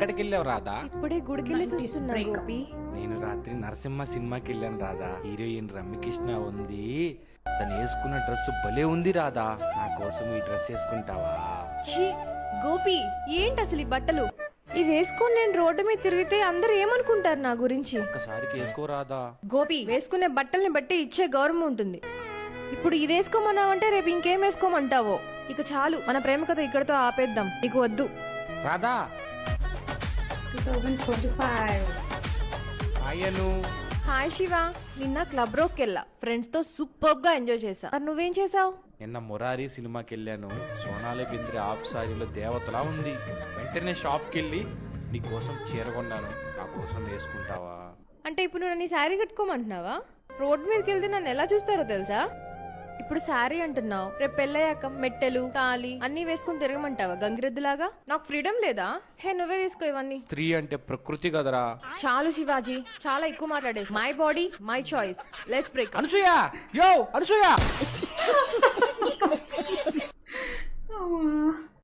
ఎక్కడికి వెళ్ళావు రాధా? ఇప్పుడే గుడికెళ్ళేసి వస్తున్నా గోపి. నేను రాత్రి నరసింహ సినిమాకి వెళ్ళాను రాధా. హీరోయిన్ రమ్యకృష్ణ ఉంది, తను వేసుకున్న డ్రెస్ భలే ఉంది రాధా. నా కోసం ఈ డ్రెస్ వేసుకుంటావా? ఛీ గోపి, ఏంటి అసలు ఈ బట్టలు? ఇది వేసుకొని నేను రోడ్డు మీద తిరిగితే అందరు ఏమనుకుంటారు నా గురించి? ఒక్కసారికి వేసుకో రాధా. గోపి, వేసుకునే బట్టల్ని బట్టి ఇచ్చే గౌరవం ఉంటుంది. ఇప్పుడు ఇది వేసుకోమన్నావంటే రేపు ఇంకేం వేసుకోమంటావో. ఇక చాలు, మన ప్రేమ కథ ఇక్కడితో ఆపేద్దాం. నీకు వద్దు రాధా. 2025. ఆయను హాయ్ శివ. నిన్న క్లబ్ రోక్ వెళ్ళా, ఫ్రెండ్స్ తో సూపర్ గా ఎంజాయ్ చేసా. మరి నువ్వేం చేసావు? నిన్న మురారి సినిమాకి వెళ్ళాను. సోనాలి బింద్రే ఆఫ్ సారీలో దేవతలా ఉంది. వెంటనే షాప్కి వెళ్ళి నీ కోసం చీర కొన్నాను, నా కోసం వేసుకుంటావా? అంటే ఇప్పుడు నువ్వు నీ శారీ కట్టుకోమంటున్నావా? రోడ్ మీదకి వెళ్తే నన్ను ఎలా చూస్తారో తెలుసా? ఇప్పుడు శారీ అంటున్నావు, రేపు పెళ్ళయ్యాక మెట్టెలు తాళి అన్ని వేసుకుని తిరగమంటావా గంగిరెద్దులాగా? నాకు ఫ్రీడమ్ లేదా? హే, నువ్వే తీసుకో ఇవన్నీ. స్త్రీ అంటే ప్రకృతి కదరా. చాలు శివాజీ, చాలా ఎక్కువ మాట్లాడేసి. My body my choice, let's break. Anasuya, యో అనసూయ.